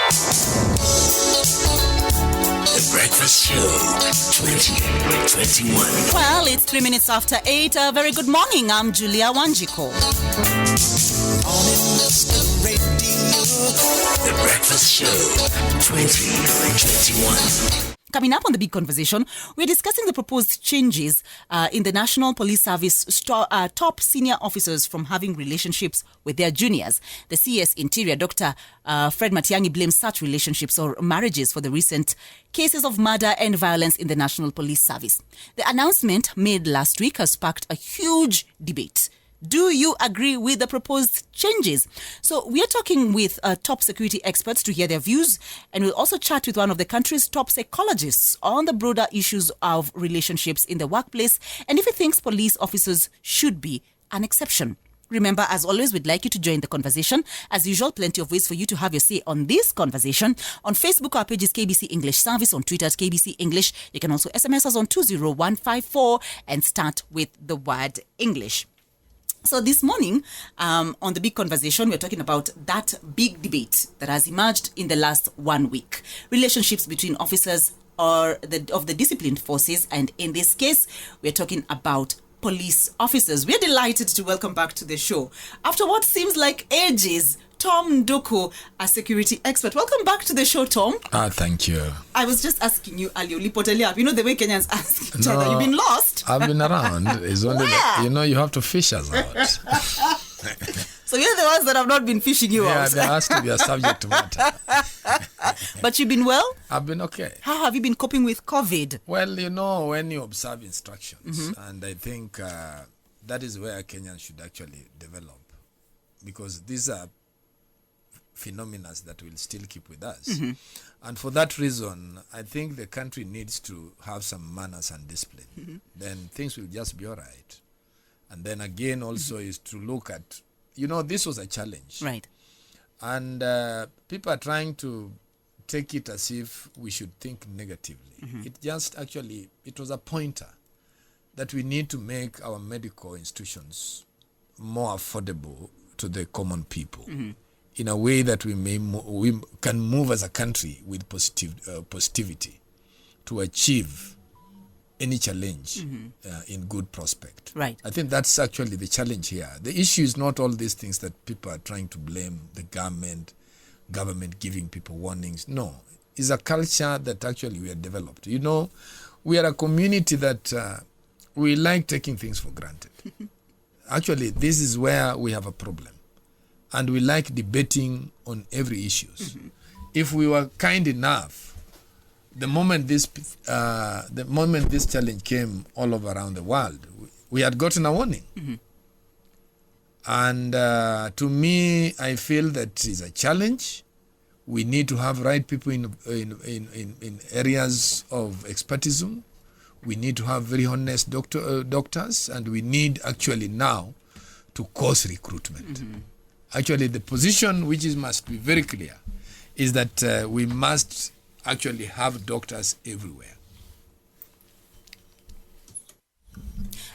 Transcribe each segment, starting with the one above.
The Breakfast Show 2021. Well, it's 3 minutes after 8. A very good morning. I'm Julia Wanjiko. The Breakfast Show 2021. Coming up on the big conversation, we're discussing the proposed changes in the National Police Service top senior officers from having relationships with their juniors. The CS Interior, Dr. Fred Matiang'i, blames such relationships or marriages for the recent cases of murder and violence in the National Police Service. The announcement made last week has sparked a huge debate. Do you agree with the proposed changes? So we are talking with top security experts to hear their views, and we'll also chat with one of the country's top psychologists on the broader issues of relationships in the workplace and if he thinks police officers should be an exception. Remember, as always, we'd like you to join the conversation. As usual, plenty of ways for you to have your say on this conversation. On Facebook, our page is KBC English Service. On Twitter, at KBC English. You can also SMS us on 20154 and start with the word English. So this morning, on the big conversation, we're talking about that big debate that has emerged in the last 1 week. Relationships between officers of the disciplined forces. And in this case, we're talking about police officers. We're delighted to welcome back to the show, after what seems like ages, Tom Nduku, a security expert. Welcome back to the show, Tom. Thank you. I was just asking you earlier, Lipotelia. You know the way Kenyans ask each other. You've been lost. I've been around. It's only you have to fish us out. So you're the ones that have not been fishing you out. Yeah, there has to be a subject matter. But you've been well? I've been okay. How have you been coping with COVID? Well, when you observe instructions, and I think that is where Kenyans should actually develop, because these are phenomena that will still keep with us. And for that reason, I think the country needs to have some manners and discipline. Then things will just be all right. And then again also is to look at, this was a challenge. Right. And people are trying to take it as if we should think negatively. It was a pointer that we need to make our medical institutions more affordable to the common people. In a way that we can move as a country with positivity to achieve any challenge in good prospect. Right. I think that's actually the challenge here. The issue is not all these things that people are trying to blame the government giving people warnings. No, it's a culture that actually we have developed. We are a community that we like taking things for granted. Actually, this is where we have a problem. And we like debating on every issue. If we were kind enough, the moment this challenge came all over around the world, we had gotten a warning. And to me, I feel that is a challenge. We need to have right people in areas of expertise. We need to have very honest doctors, and we need actually now to course recruitment. Actually, the position must be very clear is that we must actually have doctors everywhere.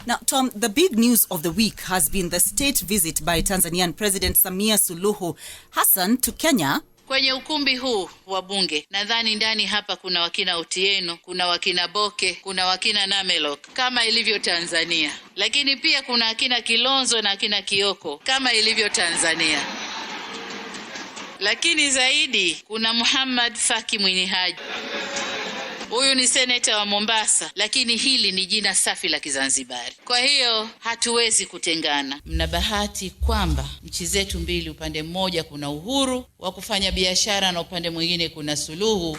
Now, Tom, the big news of the week has been the state visit by Tanzanian President Samia Suluhu Hassan to Kenya. Kwenye ukumbi huu wa bunge, nadhani ndani hapa kuna wakina Otieno, kuna wakina Boke, kuna wakina Namelok kama ilivyo Tanzania. Lakini pia kuna akina Kilonzo na akina Kioko kama ilivyo Tanzania. Lakini zaidi kuna Muhammad Faki Mwinihaji. Huyu ni seneta wa Mombasa, lakini hili ni jina safi la Kizanzibari. Kwa hiyo hatuwezi kutengana. Mna bahati kwamba nchi zetu mbili, upande mmoja kuna uhuru wa kufanya biashara na upande mwingine kuna suluhu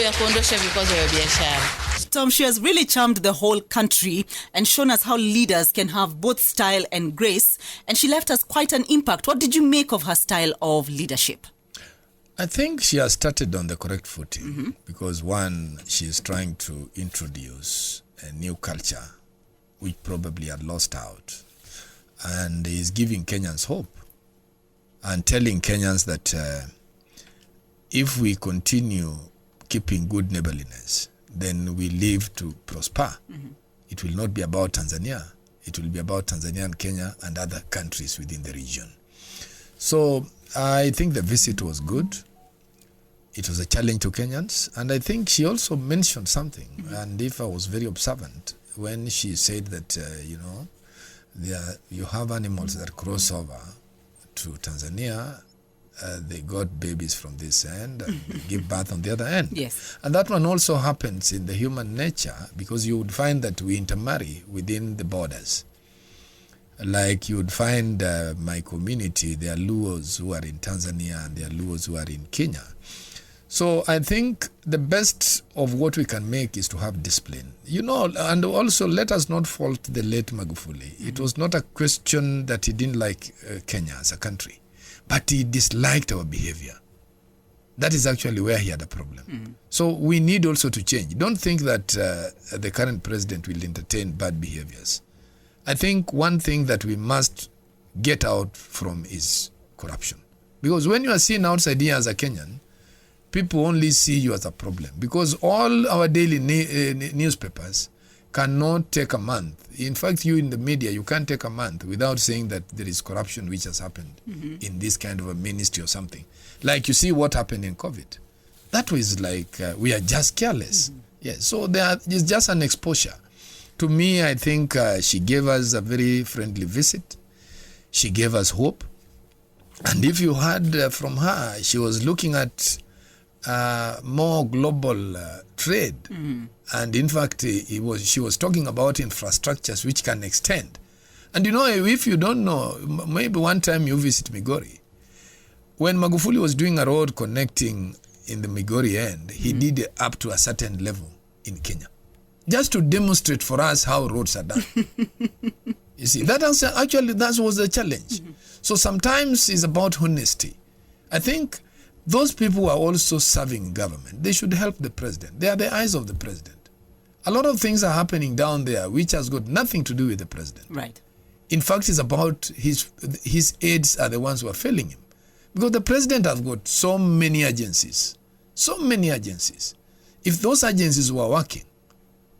ya kuondosha vikwazo vya biashara. Tom, she has really charmed the whole country and shown us how leaders can have both style and grace, and she left us quite an impact. What did you make of her style of leadership? I think she has started on the correct footing because, one, she is trying to introduce a new culture which probably had lost out, and is giving Kenyans hope and telling Kenyans that if we continue keeping good neighborliness, then we live to prosper. It will not be about Tanzania. It will be about Tanzania and Kenya and other countries within the region. So I think the visit was good. It was a challenge to Kenyans. And I think she also mentioned something. And if I was very observant, when she said that, you have animals that cross over to Tanzania, they got babies from this end and give birth on the other end. Yes. And that one also happens in the human nature, because you would find that we intermarry within the borders. Like you would find my community, there are Luos who are in Tanzania and there are Luos who are in Kenya. So I think the best of what we can make is to have discipline. And also let us not fault the late Magufuli. It was not a question that he didn't like Kenya as a country, but he disliked our behavior. That is actually where he had a problem. So we need also to change. Don't think that the current president will entertain bad behaviors. I think one thing that we must get out from is corruption. Because when you are seen outside here as a Kenyan, people only see you as a problem. Because all our daily newspapers cannot take a month. In fact, you in the media, you can't take a month without saying that there is corruption which has happened in this kind of a ministry or something. Like you see what happened in COVID. That was like, we are just careless. Yes, so it's just an exposure. To me, I think she gave us a very friendly visit. She gave us hope. And if you heard from her, she was looking at more global trade. And in fact, she was talking about infrastructures which can extend. And if you don't know, maybe one time you visit Migori. When Magufuli was doing a road connecting in the Migori end, he did it up to a certain level in Kenya, just to demonstrate for us how roads are done. You see, that was the challenge. So sometimes it's about honesty. I think those people who are also serving government, they should help the president. They are the eyes of the president. A lot of things are happening down there which has got nothing to do with the president. Right. In fact, it's about his aides are the ones who are failing him. Because the president has got so many agencies. If those agencies were working,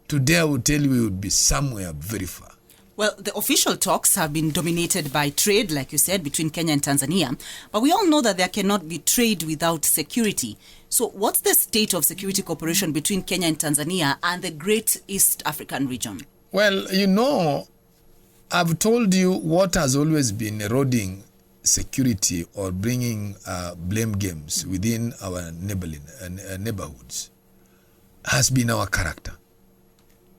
today I would tell you we would be somewhere very far. Well, the official talks have been dominated by trade, like you said, between Kenya and Tanzania. But we all know that there cannot be trade without security. So what's the state of security cooperation between Kenya and Tanzania and the Great East African region? Well, I've told you what has always been eroding security or bringing blame games within our neighborhoods has been our character.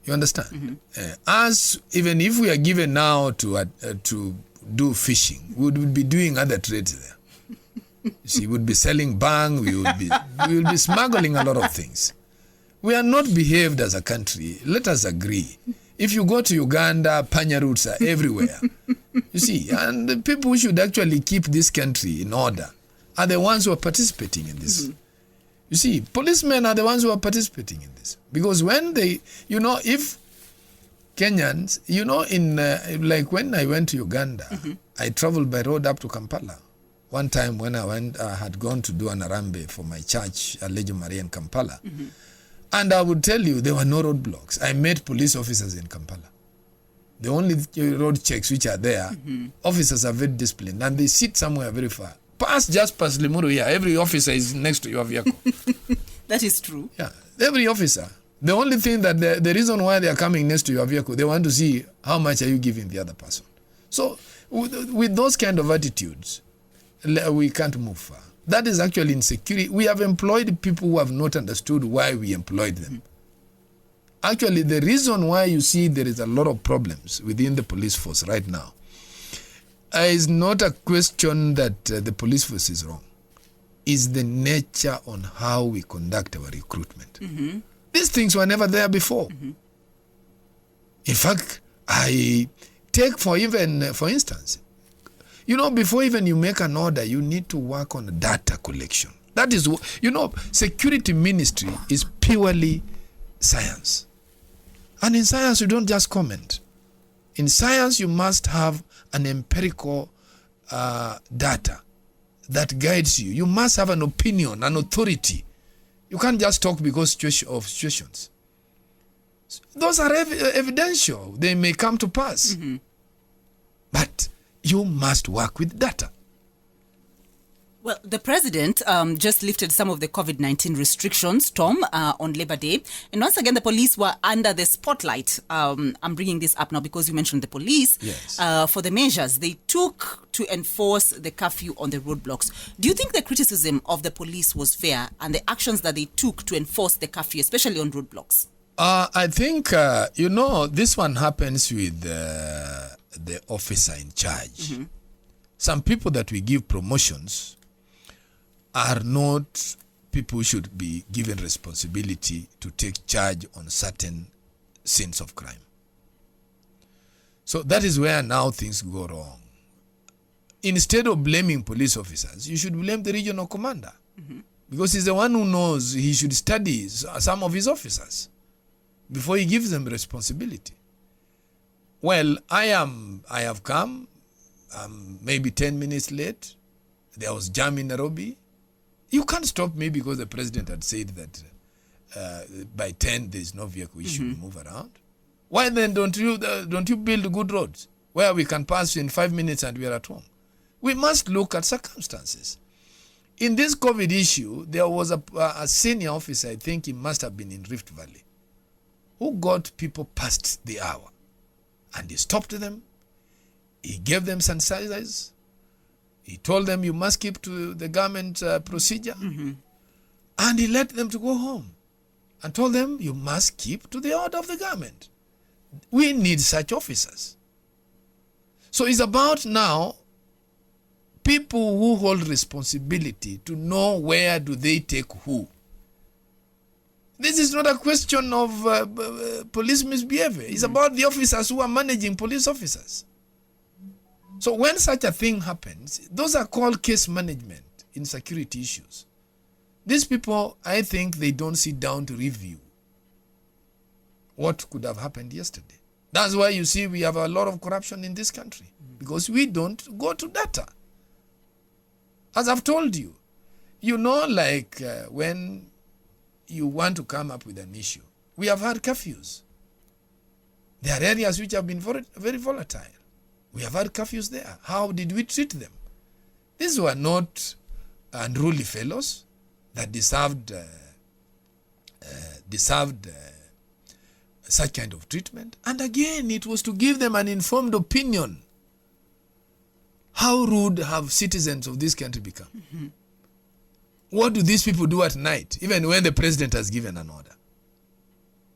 You understand? As even if we are given now to do fishing, we would be doing other trades there. You see, we would be selling bang, we will be smuggling a lot of things. We are not behaved as a country. Let us agree. If you go to Uganda, panya routes are everywhere. You see, and the people who should actually keep this country in order are the ones who are participating in this. You see, policemen are the ones who are participating in this. Because when they, if Kenyans, like when I went to Uganda, I traveled by road up to Kampala. One time when I had gone to do an arambe for my church, Legio Maria in Kampala. And I would tell you, there were no roadblocks. I met police officers in Kampala. The only road checks which are there, officers are very disciplined and they sit somewhere very far. Just past Limuru here, every officer is next to your vehicle. That is true. Yeah, every officer. The only thing that the reason why they are coming next to your vehicle, they want to see how much are you giving the other person. So with those kind of attitudes, we can't move far. That is actually insecurity. We have employed people who have not understood why we employed them. Actually, the reason why you see there is a lot of problems within the police force right now is not a question that the police force is wrong. It's the nature on how we conduct our recruitment. These things were never there before. In fact, I take for instance, before even you make an order, you need to work on data collection. That is, security ministry is purely science. And in science, you don't just comment. In science, you must have an empirical data that guides you. You must have an opinion, an authority. You can't just talk because of situations. Those are evidential. They may come to pass. But you must work with data. Well, the president just lifted some of the COVID-19 restrictions, Tom, on Labor Day. And once again, the police were under the spotlight. I'm bringing this up now because you mentioned the police. Yes. For the measures they took to enforce the curfew on the roadblocks. Do you think the criticism of the police was fair and the actions that they took to enforce the curfew, especially on roadblocks? I think, this one happens with the officer in charge. Mm-hmm. Some people that we give promotions are not people who should be given responsibility to take charge on certain scenes of crime. So that is where now things go wrong. Instead of blaming police officers, you should blame the regional commander. Mm-hmm. Because he's the one who knows he should study some of his officers before he gives them responsibility. Well, I have come, maybe 10 minutes late. There was jam in Nairobi. You can't stop me because the president had said that by 10 there is no vehicle, we should move around. Why then don't you build good roads where we can pass in 5 minutes and we are at home? We must look at circumstances. In this COVID issue, there was a senior officer, I think he must have been in Rift Valley, who got people past the hour. And he stopped them. He gave them sanitizers. He told them you must keep to the government procedure. Mm-hmm. And he let them to go home. And told them you must keep to the order of the government. We need such officers. So it's about now people who hold responsibility to know where do they take who. This is not a question of police misbehavior. It's about the officers who are managing police officers. So when such a thing happens, those are called case management in security issues. These people, I think they don't sit down to review what could have happened yesterday. That's why you see we have a lot of corruption in this country, because we don't go to data. As I've told you, when you want to come up with an issue, we have had curfews. There are areas which have been very volatile. We have had curfews there. How did we treat them? These were not unruly fellows that deserved such kind of treatment. And again, it was to give them an informed opinion. How rude have citizens of this country become? Mm-hmm. What do these people do at night, even when the president has given an order?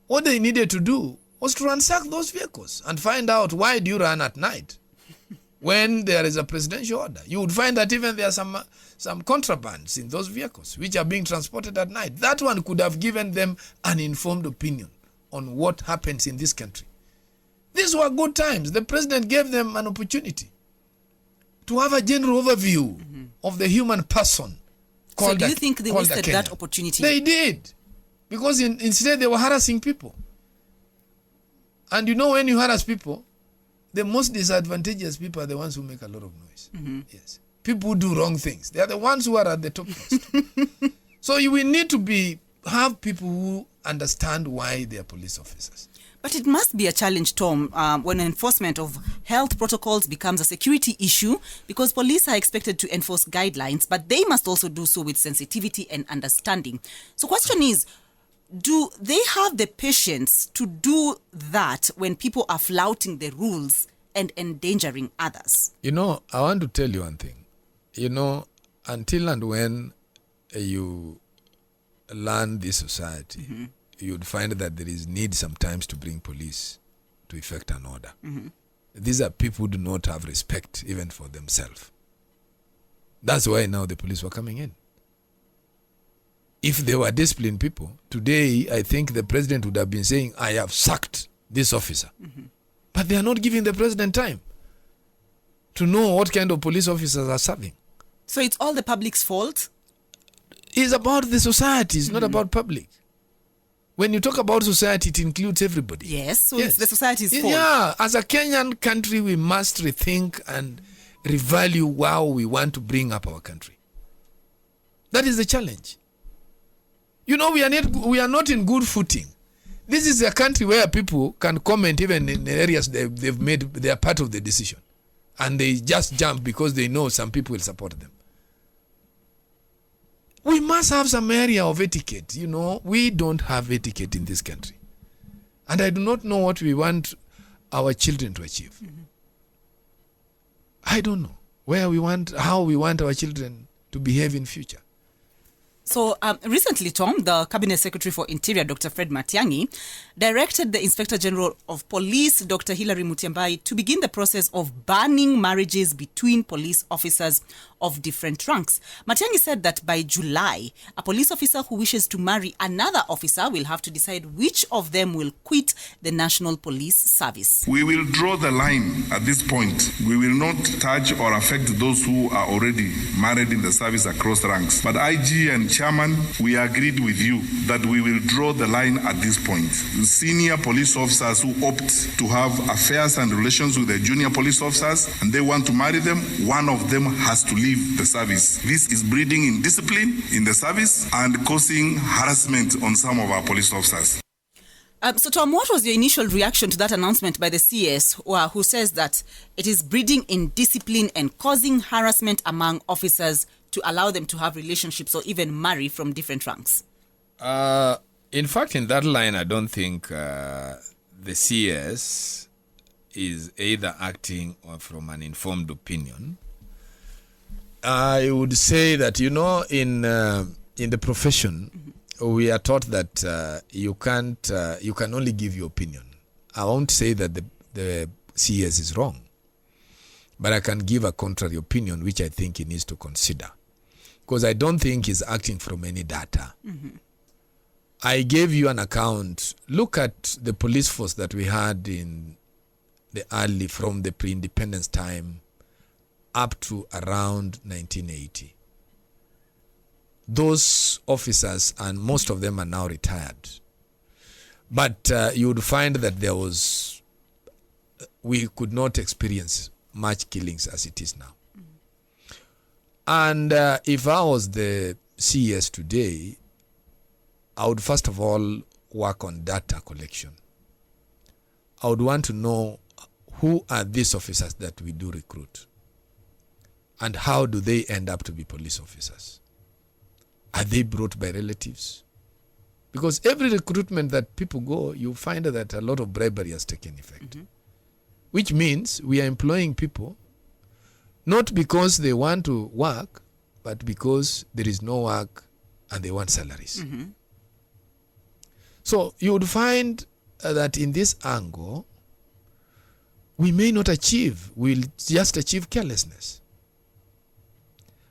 What they needed to do was to ransack those vehicles and find out, why do you run at night when there is a presidential order? You would find that even there are some contrabands in those vehicles which are being transported at night. That one could have given them an informed opinion on what happens in this country. These were good times. The president gave them an opportunity to have a general overview of the human person. So do you think they wasted that opportunity? They did. Because instead they were harassing people. And when you harass people, the most disadvantageous people are the ones who make a lot of noise. Mm-hmm. Yes. People who do wrong things. They are the ones who are at the top first. So you will need to have people who understand why they are police officers. But it must be a challenge, Tom, when enforcement of health protocols becomes a security issue, because police are expected to enforce guidelines, but they must also do so with sensitivity and understanding. So question is, do they have the patience to do that when people are flouting the rules and endangering others? I want to tell you one thing. Until and when you learn this society, you'd find that there is need sometimes to bring police to effect an order. Mm-hmm. These are people who do not have respect even for themselves. That's why now the police were coming in. If they were disciplined people, today I think the president would have been saying, I have sacked this officer. Mm-hmm. But they are not giving the president time to know what kind of police officers are serving. So it's all the public's fault? It's about the society, it's not about public. When you talk about society, it includes everybody. Yes, so it's the society's fault. Yeah, as a Kenyan country, we must rethink and revalue how we want to bring up our country. That is the challenge. We are not in good footing. This is a country where people can comment even in areas they've made, they are part of the decision. And they just jump because they know some people will support them. must have some area of etiquette. We don't have etiquette in this country. And I do not know what we want our children to achieve. Mm-hmm. I don't know how we want our children to behave in future. So recently, Tom, the Cabinet Secretary for Interior, Dr. Fred Matiang'i, directed the Inspector General of Police, Dr. Hilary Mutyambai, to begin the process of banning marriages between police officers of different ranks. Matiang'i said that by July, a police officer who wishes to marry another officer will have to decide which of them will quit the National Police Service. We will draw the line at this point. We will not touch or affect those who are already married in the service across ranks. But IG and Chairman, we agreed with you that we will draw the line at this point. Senior police officers who opt to have affairs and relations with the junior police officers and they want to marry them, one of them has to leave the service. This is breeding indiscipline in the service and causing harassment on some of our police officers. So, Tom, what was your initial reaction to that announcement by the CS, who says that it is breeding indiscipline and causing harassment among officers to allow them to have relationships or even marry from different ranks? In fact, in that line, I don't think the CS is either acting or from an informed opinion. I would say that, in the profession, we are taught that you can only give your opinion. I won't say that the CS is wrong, but I can give a contrary opinion, which I think he needs to consider. Because I don't think he's acting from any data. Mm-hmm. I gave you an account. Look at the police force that we had in from the pre-independence time up to around 1980. Those officers, and most of them are now retired. But you would find that we could not experience much killings as it is now. And if I was the CS today, I would first of all work on data collection. I would want to know who are these officers that we do recruit and how do they end up to be police officers. Are they brought by relatives? Because every recruitment that people go, you find that a lot of bribery has taken effect. Mm-hmm. Which means we are employing people not because they want to work, but because there is no work and they want salaries. Mm-hmm. So you would find that in this angle, we may not achieve, we'll just achieve carelessness.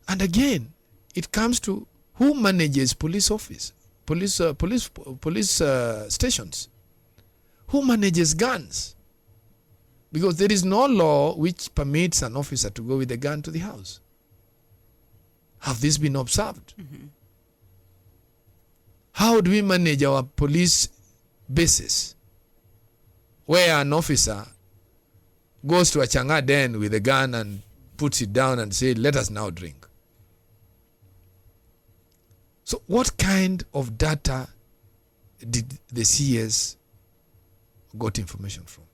And again, it comes to who manages police stations? Who manages guns? Because there is no law which permits an officer to go with a gun to the house. Have this been observed? Mm-hmm. How do we manage our police bases where an officer goes to a changa den with a gun and puts it down and says, let us now drink? So what kind of data did the CS got information from?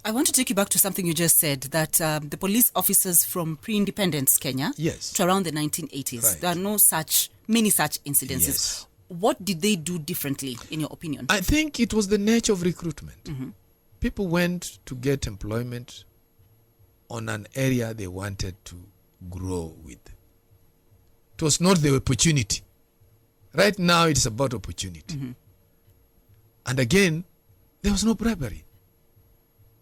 I want to take you back to something you just said, that the police officers from pre-independence Kenya, yes, to around the 1980s, right, there are many such incidences. Yes. What did they do differently, in your opinion? I think it was the nature of recruitment. Mm-hmm. People went to get employment on an area they wanted to grow with. It was not the opportunity. Right now, it's about opportunity. Mm-hmm. And again, there was no bribery.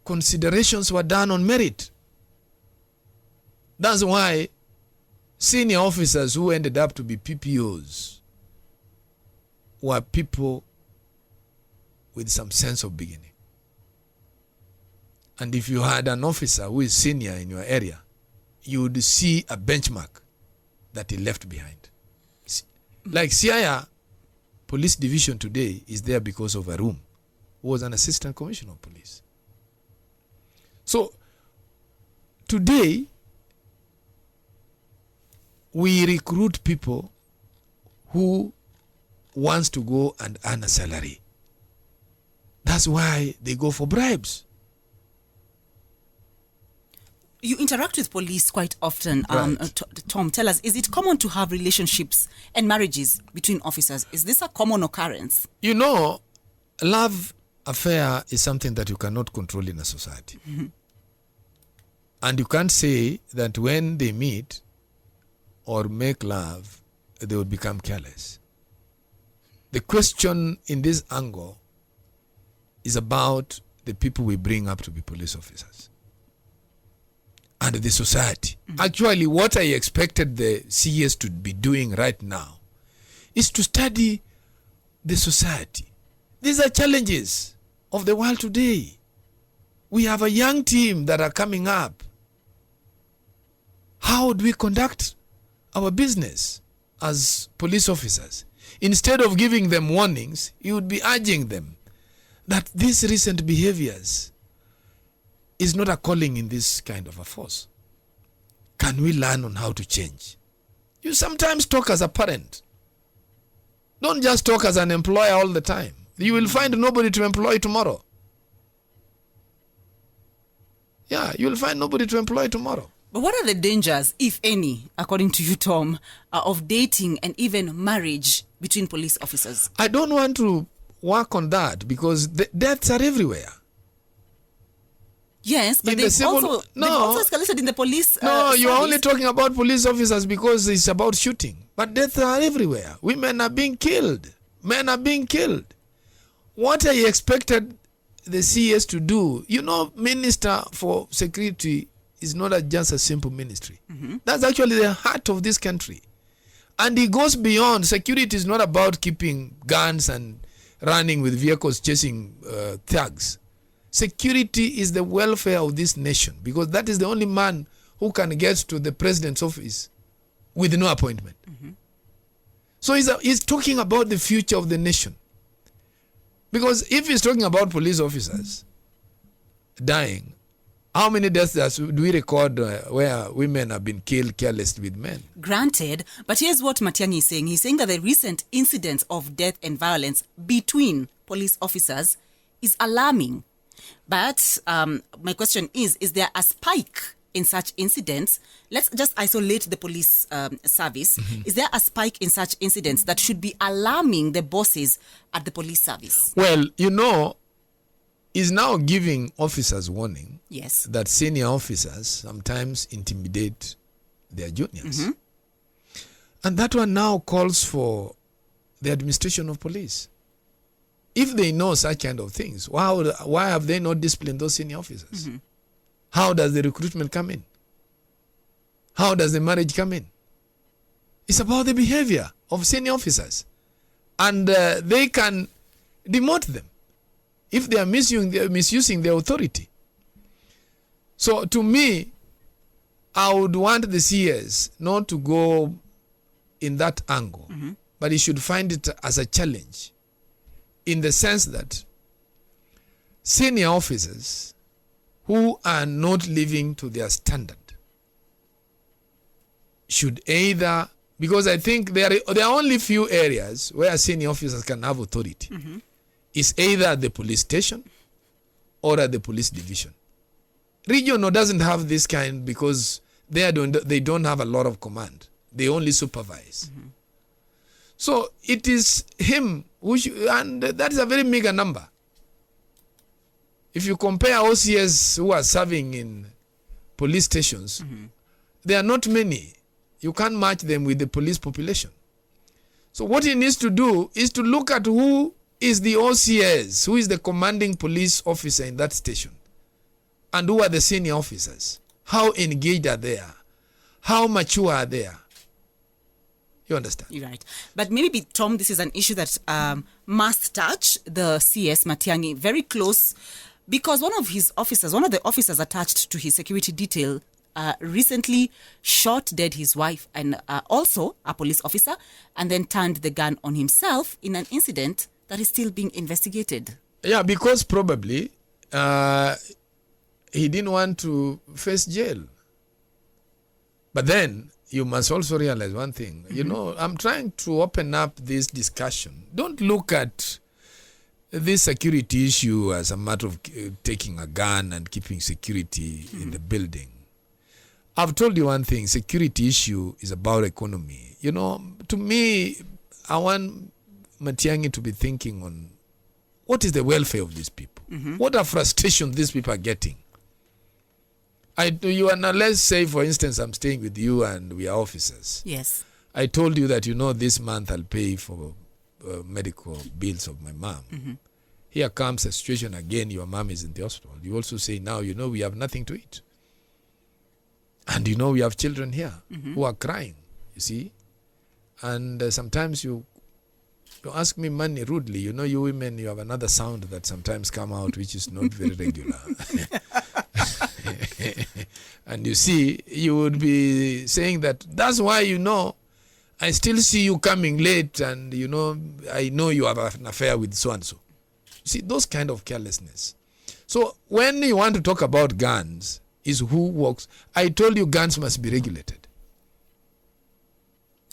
Considerations were done on merit. That's why senior officers who ended up to be PPOs were people with some sense of beginning. And if you had an officer who is senior in your area, you would see a benchmark that he left behind. Like Siaya Police Division today is there because of a room who was an assistant commissioner of police. So today, we recruit people who wants to go and earn a salary. That's why they go for bribes. You interact with police quite often. Right. Tom, tell us, is it common to have relationships and marriages between officers? Is this a common occurrence? You know, love affair is something that you cannot control in a society. Mm-hmm. And you can't say that when they meet or make love, they will become careless. The question in this angle is about the people we bring up to be police officers and the society. Mm-hmm. Actually, what I expected the CS to be doing right now is to study the society. These are challenges of the world today. We have a young team that are coming up. How do we conduct our business as police officers? Instead of giving them warnings, you would be urging them that these recent behaviors is not a calling in this kind of a force. Can we learn on how to change? You sometimes talk as a parent. Don't just talk as an employer all the time. You will find nobody to employ tomorrow. Yeah, you will find nobody to employ tomorrow. But what are the dangers, if any, according to you, Tom, of dating and even marriage between police officers? I don't want to work on that because the deaths are everywhere. Yes, but they've also escalated in the police. No, you are service. only talking about police officers because it's about shooting. But deaths are everywhere. Women are being killed. Men are being killed. What I expected the CS to do, you know, Minister for Security is not just a simple ministry. Mm-hmm. That's actually the heart of this country. And it goes beyond. Security is not about keeping guns and running with vehicles chasing thugs. Security is the welfare of this nation, because that is the only man who can get to the president's office with no appointment. Mm-hmm. So he's talking about the future of the nation. Because if he's talking about police officers dying, how many deaths do we record where women have been killed carelessly with men? Granted, but here's what Matiang'i is saying. He's saying that the recent incidents of death and violence between police officers is alarming. But my question is there a spike in such incidents? Let's just isolate the police service. Mm-hmm. Is there a spike in such incidents that should be alarming the bosses at the police service? Well, you know, is now giving officers warning, yes, that senior officers sometimes intimidate their juniors. Mm-hmm. And that one now calls for the administration of police. If they know such kind of things, why have they not disciplined those senior officers? Mm-hmm. How does the recruitment come in? How does the marriage come in? It's about the behavior of senior officers. And they can demote them if they are misusing their authority. So to me, I would want the CS not to go in that angle, mm-hmm. but he should find it as a challenge, in the sense that senior officers who are not living to their standard should either, because I think there are only few areas where senior officers can have authority. Mm-hmm. It's either at the police station or at the police division. Regional doesn't have this kind because they don't have a lot of command. They only supervise. Mm-hmm. So it is him who should, and that is a very meager number. If you compare OCS who are serving in police stations, mm-hmm. there are not many. You can't match them with the police population. So what he needs to do is to look at who is the OCS, who is the commanding police officer in that station, and who are the senior officers. How engaged are they? How mature are they? You understand? You're right. But maybe, Tom, this is an issue that must touch the CS Matiang'i very close, because one of the officers attached to his security detail recently shot dead his wife and also a police officer, and then turned the gun on himself in an incident that is still being investigated. Yeah, because probably he didn't want to face jail. But then you must also realize one thing. Mm-hmm. You know, I'm trying to open up this discussion. Don't look at this security issue as a matter of taking a gun and keeping security in the building. I've told you one thing, security issue is about economy. You know, to me, I want Matiang'i to be thinking on what is the welfare of these people? What are frustrations these people are getting? Let's say, for instance, I'm staying with you and we are officers. Yes. I told you that, this month I'll pay for medical bills of my mom. Here comes a situation again, your mom is in the hospital. You also say, now, we have nothing to eat. And we have children here who are crying, you see. And sometimes you ask me money rudely. You women, you have another sound that sometimes come out which is not very regular. And you see, you would be saying that's why, I still see you coming late and, I know you have an affair with so-and-so. See, those kind of carelessness. So when you want to talk about guns, is who works. I told you guns must be regulated.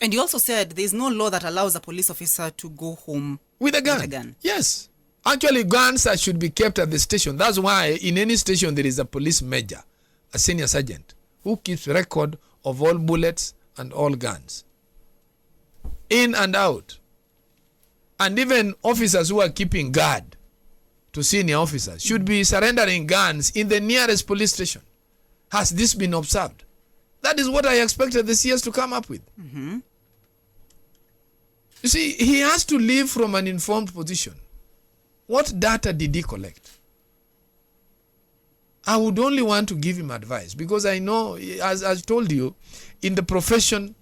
And you also said there's no law that allows a police officer to go home with a gun. Yes. Actually, guns should be kept at the station. That's why in any station there is a police major, a senior sergeant, who keeps record of all bullets and all guns, in and out. And even officers who are keeping guard to senior officers should be surrendering guns in the nearest police station. Has this been observed? That is what I expected the CS to come up with. You see, he has to live from an informed position. What data did he collect? I would only want to give him advice because I know, as I told you, in the profession,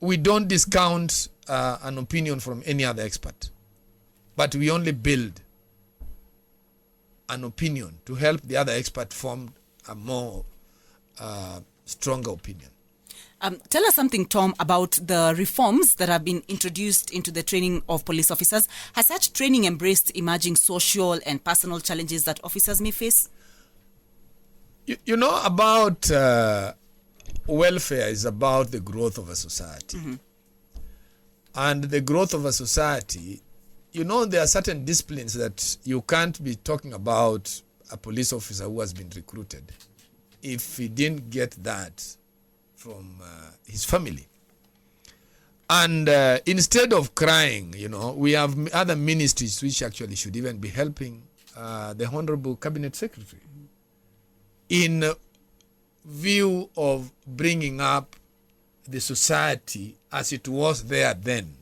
we don't discount an opinion from any other expert. But we only build an opinion to help the other expert form a more stronger opinion. Tell us something, Tom, about the reforms that have been introduced into the training of police officers. Has such training embraced emerging social and personal challenges that officers may face? About welfare is about the growth of a society. And the growth of a society, there are certain disciplines that you can't be talking about a police officer who has been recruited if he didn't get that from his family. And instead of crying, we have other ministries which actually should even be helping the Honorable Cabinet Secretary in view of bringing up the society as it was there then.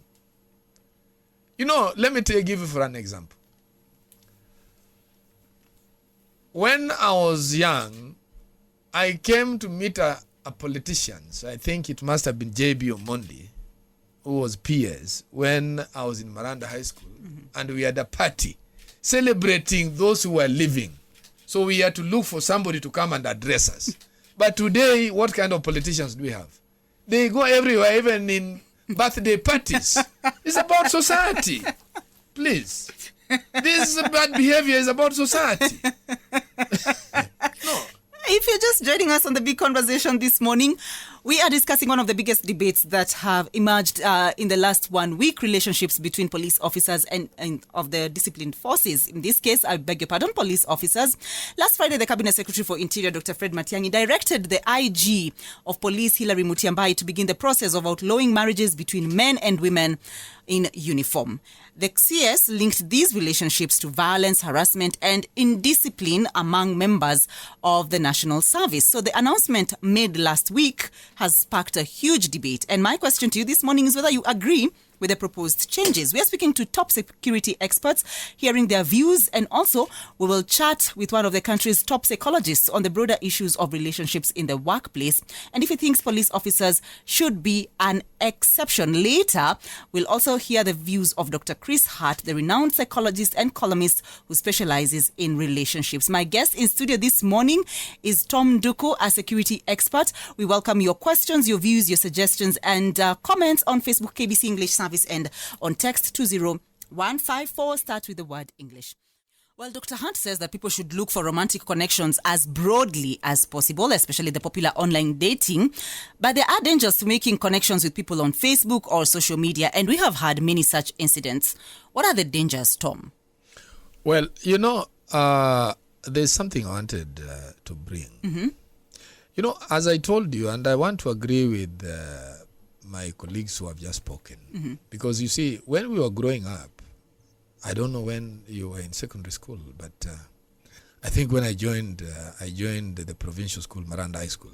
Let me give you for an example. When I was young, I came to meet a politician. So I think it must have been J.B. Omondi, who was PS, when I was in Maranda High School. And we had a party celebrating those who were living. So we had to look for somebody to come and address us. But today, what kind of politicians do we have? They go everywhere, even in birthday parties. It's about society. Please. This bad behavior is about society. No. If you're just joining us on the big conversation this morning, we are discussing one of the biggest debates that have emerged in the last 1 week, relationships between police officers and of the disciplined forces. In this case, I beg your pardon, police officers. Last Friday, the Cabinet Secretary for Interior, Dr. Fred Matiang'i, directed the IG of Police, Hilary Mutyambai, to begin the process of outlawing marriages between men and women in uniform. The CS linked these relationships to violence, harassment, and indiscipline among members of the National Service. So the announcement made last week has sparked a huge debate. And my question to you this morning is whether you agree with the proposed changes. We are speaking to top security experts, hearing their views, and also we will chat with one of the country's top psychologists on the broader issues of relationships in the workplace and if he thinks police officers should be an exception. Later, we'll also hear the views of Dr. Chris Hart, the renowned psychologist and columnist who specializes in relationships. My guest in studio this morning is Tom Nduku, a security expert. We welcome your questions, your views, your suggestions, and comments on Facebook, KBC English Service, and on text 20154. Start with the word English. Well, Dr. Hunt says that people should look for romantic connections as broadly as possible, especially the popular online dating. But there are dangers to making connections with people on Facebook or social media, and we have had many such incidents. What are the dangers, Tom? Well, there's something I wanted to bring. You know, as I told you, and I want to agree with my colleagues who have just spoken, because you see, when we were growing up, I don't know when you were in secondary school, but I think when I joined the provincial school, Maranda High School,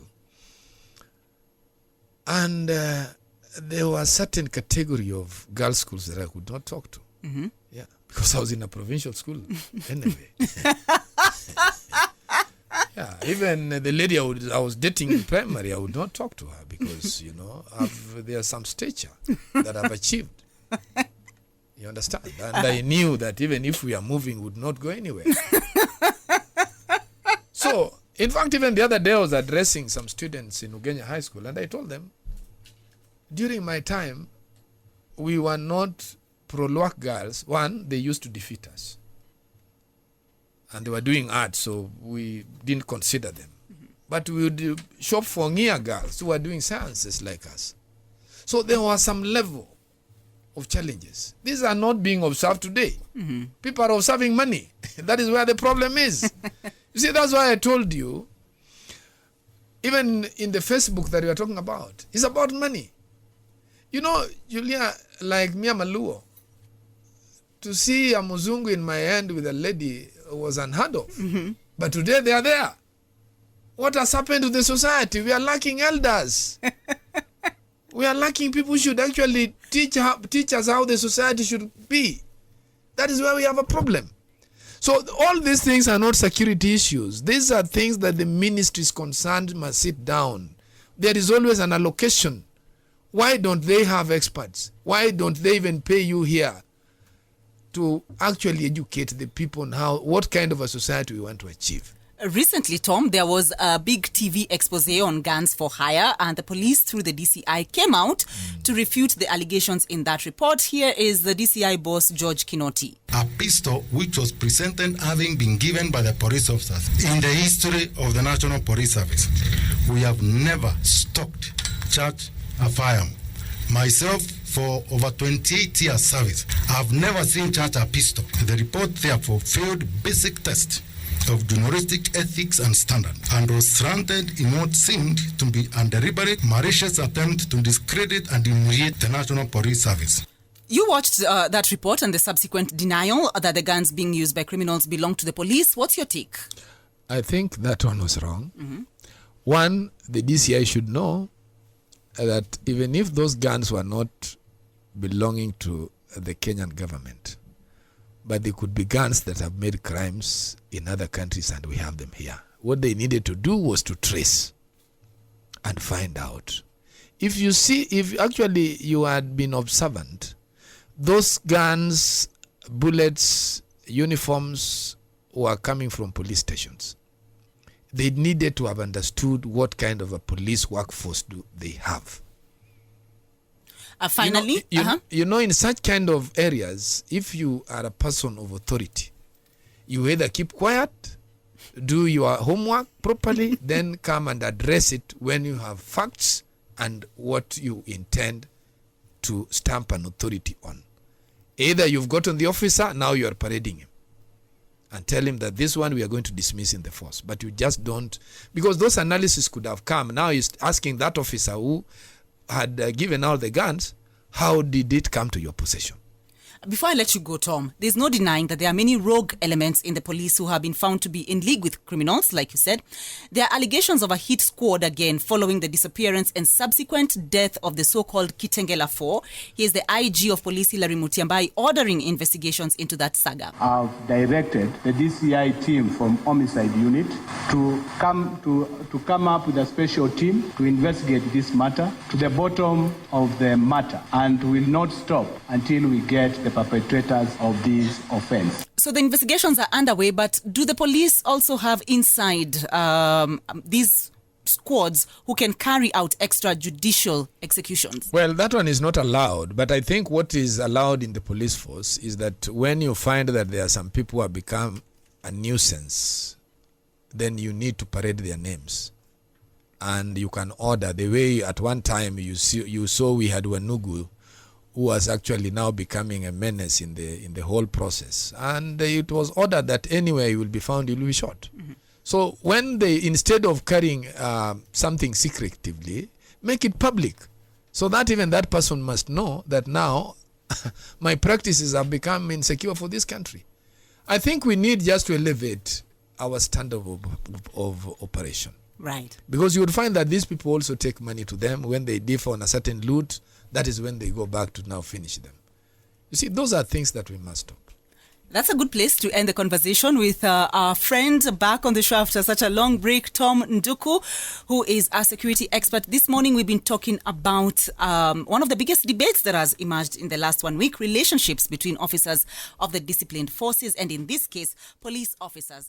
and there was a certain category of girls' schools that I could not talk to. Yeah, because I was in a provincial school anyway. Yeah, even the lady I was dating in primary, I would not talk to her because, you know, there's some stature that I've achieved. You understand? And I knew that even if we are moving, we would not go anywhere. So, in fact, even the other day I was addressing some students in Ugenya High School, and I told them, during my time, we were not pro-work girls. One, they used to defeat us. And they were doing art, so we didn't consider them. But we would shop for Ngia girls who were doing sciences like us. So there was some level of challenges. These are not being observed today. People are observing money. That is where the problem is. You see, that's why I told you, even in the Facebook that we are talking about, it's about money. You know, Julia, like Mia Maluo, to see a Muzungu in my hand with a lady was unheard of. But today they are there. What has happened to the society? We are lacking elders. We are lacking people who should actually teach us how the society should be. That is where we have a problem. So all these things are not security issues. These are things that the ministries concerned must sit down. There is always an allocation. Why don't they have experts? Why don't they even pay you here to actually educate the people on what kind of a society we want to achieve? Recently, Tom, there was a big TV expose on guns for hire, and the police through the DCI came out to refute the allegations in that report. Here is the DCI boss, George Kinoti. A pistol which was presented having been given by the police officers in the history of the National Police Service. We have never stocked, charged a firearm. Myself, for over 28 years service, I have never seen charge a pistol. The report therefore failed basic test of journalistic ethics and standard and was surrounded in what seemed to be a deliberate, malicious attempt to discredit and humiliate the National Police Service. You watched that report and the subsequent denial that the guns being used by criminals belong to the police. What's your take? I think that one was wrong. One, the DCI should know that even if those guns were not belonging to the Kenyan government, but they could be guns that have made crimes in other countries and we have them here. What they needed to do was to trace and find out. If actually you had been observant, those guns, bullets, uniforms were coming from police stations. They needed to have understood what kind of a police workforce do they have. Finally, you know, in such kind of areas, if you are a person of authority, you either keep quiet, do your homework properly, then come and address it when you have facts and what you intend to stamp an authority on. Either you've gotten the officer, now you are parading him and tell him that this one we are going to dismiss in the force. But you just don't, because those analysis could have come. Now he's asking that officer who had given out the guns, how did it come to your possession? Before I let you go, Tom, there's no denying that there are many rogue elements in the police who have been found to be in league with criminals, like you said. There are allegations of a hit squad again following the disappearance and subsequent death of the so-called Kitengela 4. Here's the IG of Police, Hilary Mutiambai, ordering investigations into that saga. I've directed the DCI team from Homicide Unit to come up with a special team to investigate this matter to the bottom of the matter, and will not stop until we get the perpetrators of this offense. So the investigations are underway, but do the police also have inside these squads who can carry out extrajudicial executions? Well, that one is not allowed, but I think what is allowed in the police force is that when you find that there are some people who have become a nuisance, then you need to parade their names. And you can order, the way at one time you saw we had Nduku, who was actually now becoming a menace in the whole process. And it was ordered that anywhere you will be found, you will be shot. So when they, instead of carrying something secretively, make it public, so that even that person must know that now my practices have become insecure for this country. I think we need just to elevate our standard of operation. Right. Because you would find that these people also take money to them. When they differ on a certain loot, that is when they go back to now finish them. You see, those are things that we must stop. That's a good place to end the conversation with our friend back on the show after such a long break, Tom Nduku, who is a security expert. This morning, we've been talking about one of the biggest debates that has emerged in the last 1 week, relationships between officers of the disciplined forces, and in this case, police officers.